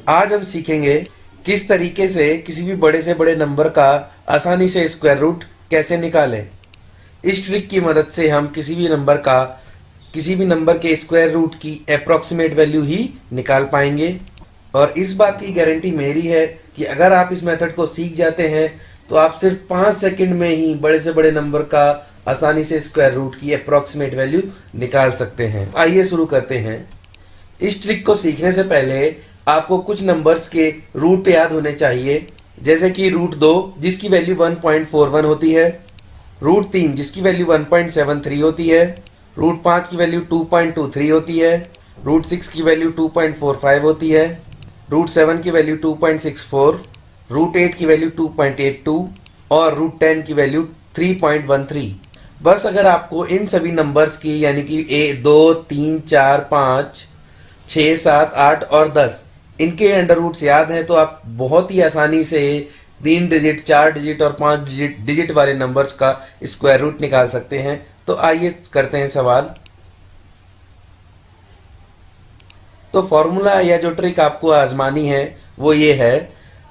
आज हम सीखेंगे किस तरीके से किसी भी बड़े से बड़े नंबर का आसानी से स्क्वायर रूट कैसे निकालें। इस ट्रिक की मदद से हम किसी भी नंबर के स्क्वायर रूट की अप्रॉक्सीमेट वैल्यू ही निकाल पाएंगे। और इस बात की गारंटी मेरी है कि अगर आप इस मेथड को सीख जाते हैं तो आप सिर्फ 5 सेकंड में ही बड़े से बड़े नंबर का आसानी से स्क्वायर रूट की अप्रॉक्सीमेट वैल्यू निकाल सकते हैं। आइए शुरू करते हैं। इस ट्रिक को सीखने से पहले आपको कुछ नंबर्स के रूट याद होने चाहिए, जैसे कि रूट 2 जिसकी वैल्यू 1.41 होती है, रूट 3 जिसकी वैल्यू 1.73 होती है, रूट 5 की वैल्यू 2.23 होती है, रूट 6 की वैल्यू 2.45 होती है, रूट 7 की वैल्यू 2.64, रूट 8 की वैल्यू 2.82 और रूट 10 की वैल्यू 3.13। बस अगर आपको इन सभी नंबर्स की यानी कि 2, 3, 4, 5, 6, 7, 8 और 10 इनके अंडर रूट्स याद हैं तो आप बहुत ही आसानी से 3 डिजिट, 4 डिजिट और 5 डिजिट वाले नंबर्स का स्क्वायर रूट निकाल सकते हैं। तो आइए करते हैं सवाल। तो फॉर्मूला या जो ट्रिक आपको आजमानी है वो ये है,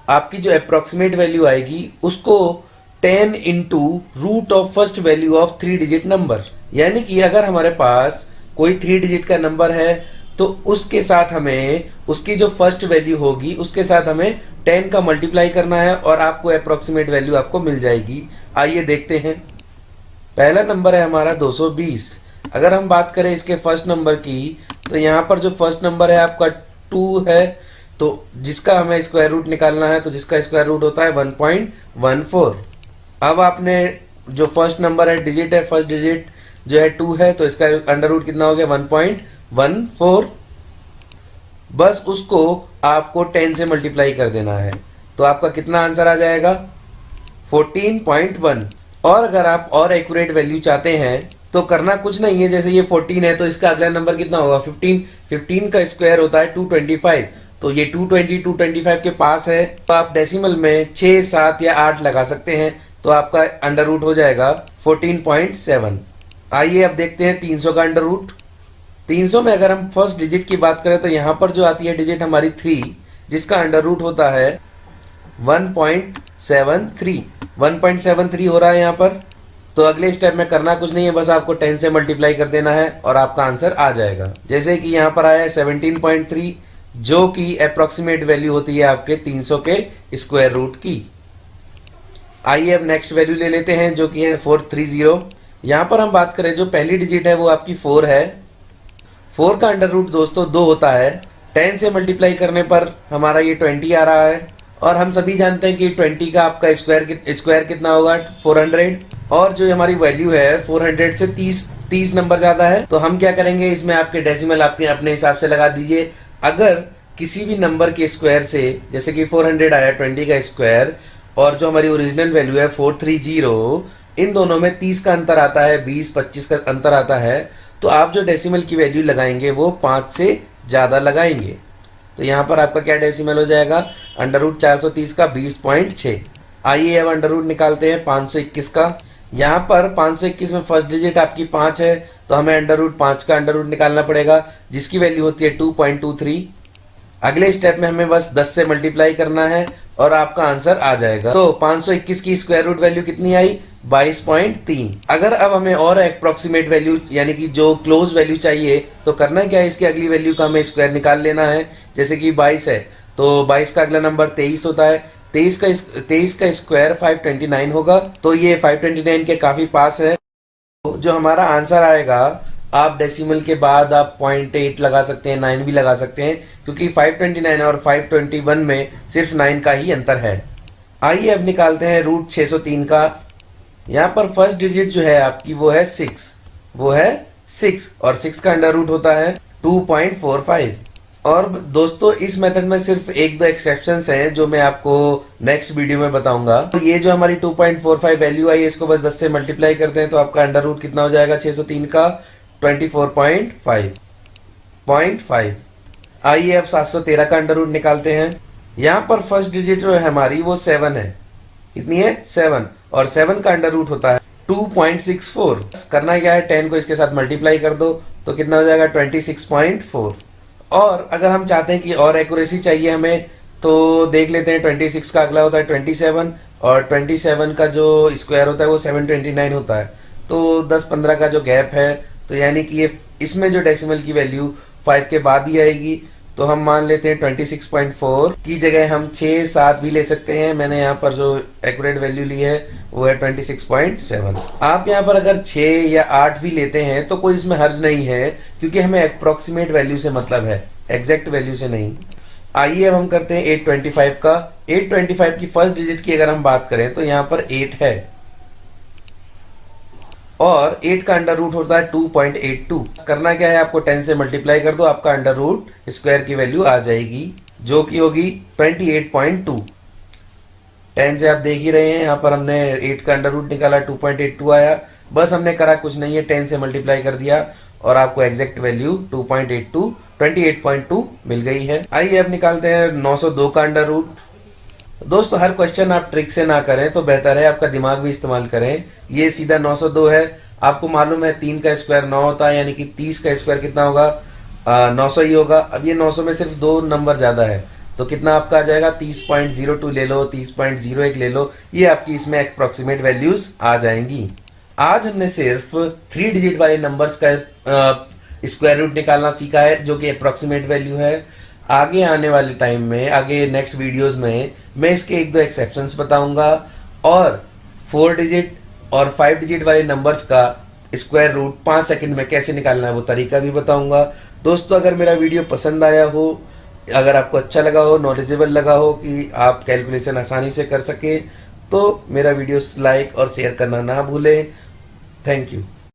आपकी जो अप्रॉक्सीमेट वैल्यू आएगी उसको 10 into root of first value of 3 digit number, यानी कि अगर हमारे पास कोई 3 डिजिट का नंबर है तो उसके साथ हमें उसकी जो फर्स्ट वैल्यू होगी उसके साथ हमें 10 का मल्टीप्लाई करना है और आपको अप्रॉक्सीमेट वैल्यू आपको मिल जाएगी। आइए देखते हैं। पहला नंबर है हमारा 220। अगर हम बात करें इसके फर्स्ट नंबर की तो यहाँ पर जो फर्स्ट नंबर है आपका 2 है, तो जिसका हमें स्क्वायर रूट निकालना है, तो जिसका स्क्वायर रूट होता है 1.14। अब आपने जो फर्स्ट नंबर है डिजिट है, फर्स्ट डिजिट जो है 2 है, तो इसका अंडर रूट कितना हो गया 1.14। बस उसको आपको 10 से मल्टीप्लाई कर देना है, तो आपका कितना आंसर आ जाएगा 14.1। और अगर आप और एक्यूरेट वैल्यू चाहते हैं तो करना कुछ नहीं है, जैसे ये 14 है तो इसका अगला नंबर कितना होगा 15। 15 का स्क्वायर होता है 225, तो ये 220 225 के पास है, तो आप डेसिमल में 6, 7 या 8 लगा सकते हैं, तो आपका अंडर रूट हो जाएगा 14.7। आइए अब देखते हैं 300 का अंडर रूट। 300 में अगर हम फर्स्ट डिजिट की बात करें तो यहाँ पर जो आती है डिजिट हमारी 3, जिसका अंडर रूट होता है 1.73। 1.73 हो रहा है यहाँ पर, तो अगले स्टेप में करना कुछ नहीं है, बस आपको 10 से मल्टीप्लाई कर देना है और आपका आंसर आ जाएगा। जैसे कि यहाँ पर आया है 17.3, जो कि अप्रोक्सीमेट वैल्यू होती है आपके 300 के स्क्वायर रूट की। आइए अब नेक्स्ट वैल्यू ले लेते हैं जो कि है 430। यहाँ पर हम बात करें जो पहली डिजिट है वो आपकी 4 है। 4 का अंडर रूट दोस्तों 2 होता है। 10 से मल्टीप्लाई करने पर हमारा ये 20 आ रहा है, और हम सभी जानते हैं कि 20 का आपका स्क्वायर कितना होगा 400, और जो हमारी वैल्यू है 400 से 30 नंबर ज्यादा है, तो हम क्या करेंगे, इसमें आपके डेसिमल आपके अपने हिसाब से लगा दीजिए। अगर किसी भी नंबर के स्क्वायर से, जैसे कि 400 आया 20 का स्क्वायर और जो हमारी ओरिजिनल वैल्यू है 430, इन दोनों में 30 का अंतर आता है, 20-25 का अंतर आता है, तो आप जो डेसिमल की वैल्यू लगाएंगे वो 5 से ज़्यादा लगाएंगे। तो यहाँ पर आपका क्या डेसिमल हो जाएगा, अंडर रूट 430 का 20.6। आइए अब अंडर रूट निकालते हैं 521 का। यहाँ पर 521 में फर्स्ट डिजिट आपकी 5 है, तो हमें अंडर रूट 5 का अंडर रूट निकालना पड़ेगा, जिसकी वैल्यू होती है 2.23। अगले स्टेप में हमें बस 10 से मल्टीप्लाई करना है और आपका आंसर आ जाएगा। तो 521 की स्क्वायर रूट वैल्यू कितनी आई 22.3। अगर अब हमें और अप्रॉक्सीमेट वैल्यू यानी कि जो क्लोज वैल्यू चाहिए तो करना क्या है, इसकी अगली वैल्यू का हमें स्क्वायर निकाल लेना है। जैसे कि 22 है तो 22 का अगला नंबर 23 होता है, 23 का स्क्वायर 529 होगा, तो ये 529 के काफी पास है। तो जो हमारा आंसर आएगा, आप डेसिमल के बाद आप 0.8 लगा सकते हैं, 9 भी लगा सकते हैं, क्योंकि 529 और 521 में सिर्फ 9 का ही अंतर है। आइए अब निकालते हैं रूट 603 का। यहाँ पर फर्स्ट डिजिट जो है आपकी वो है 6 और 6 का अंडर रूट होता है 2.45। और दोस्तों इस मेथड में सिर्फ 1-2 एक्सेप्शंस हैं जो मैं आपको नेक्स्ट वीडियो में बताऊंगा। तो ये जो हमारी 2.45 वैल्यू आई, इसको बस 10 से मल्टीप्लाई करते हैं तो आपका अंडर रूट कितना हो जाएगा 603 का 24.5। आइए अब 713 का अंडर रूट निकालते हैं। यहाँ पर फर्स्ट डिजिट जो है हमारी वो 7 है। कितनी है 7, और 7 का अंडर रूट होता है 2.64। करना क्या है, 10 को इसके साथ मल्टीप्लाई कर दो तो कितना हो जाएगा 26.4। और अगर हम चाहते हैं कि और एक्यूरेसी चाहिए हमें, तो देख लेते हैं 26 का अगला होता है 27, और 27 का जो स्क्वायर होता है वो 729 होता है। तो 10-15 का जो गैप है, तो यानी कि ये इसमें जो डेसिमल की वैल्यू 5 के बाद ही आएगी। तो हम मान लेते हैं 26.4 की जगह हम 6-7 भी ले सकते हैं। मैंने यहाँ पर जो एक्यूरेट वैल्यू ली है वो है 26.7। आप यहाँ पर अगर 6 या 8 भी लेते हैं तो कोई इसमें हर्ज नहीं है, क्योंकि हमें अप्रोक्सीमेट वैल्यू से मतलब है, एग्जैक्ट वैल्यू से नहीं। आइए अब हम करते हैं 825 का। 825 की फर्स्ट डिजिट की अगर हम बात करें तो यहाँ पर 8 है, और 8 का अंडर रूट होता है 2.82। करना क्या है, आपको 10 से मल्टीप्लाई कर दो, आपका अंडर रूट स्क्वायर की वैल्यू आ जाएगी, जो कि होगी 28.2। 10 से आप देख ही रहे हैं, यहाँ पर हमने 8 का अंडर रूट निकाला, 2.82 आया। बस हमने करा कुछ नहीं है, 10 से मल्टीप्लाई कर दिया और आपको एग्जैक्ट वैल्यू 2.82 28.2 मिल गई है। आइए अब निकालते हैं 902 का अंडर रूट। दोस्तों हर क्वेश्चन आप ट्रिक से ना करें तो बेहतर है, आपका दिमाग भी इस्तेमाल करें। ये सीधा 902 है, आपको मालूम है 3 का स्क्वायर 9 होता है, यानी कि 30 का स्क्वायर कितना होगा, 900 ही होगा। अब ये 900 में सिर्फ 2 नंबर ज़्यादा है, तो कितना आपका आ जाएगा, 30.02 ले लो, 30.01 ले लो, ये आपकी इसमें अप्रोक्सीमेट वैल्यूज आ जाएंगी। आज हमने सिर्फ 3 डिजिट वाले नंबर्स का स्क्वायर रूट निकालना सीखा है, जो कि अप्रोक्सीमेट वैल्यू है। आगे आने वाले टाइम में, आगे नेक्स्ट वीडियोस में मैं इसके 1-2 एक्सेप्शंस बताऊंगा, और 4 डिजिट और 5 डिजिट वाले नंबर्स का स्क्वायर रूट 5 सेकंड में कैसे निकालना है वो तरीका भी बताऊंगा। दोस्तों अगर मेरा वीडियो पसंद आया हो, अगर आपको अच्छा लगा हो, नॉलेजेबल लगा हो कि आप कैलकुलेशन आसानी से कर सके, तो मेरा वीडियो लाइक और शेयर करना ना भूलें। Thank you.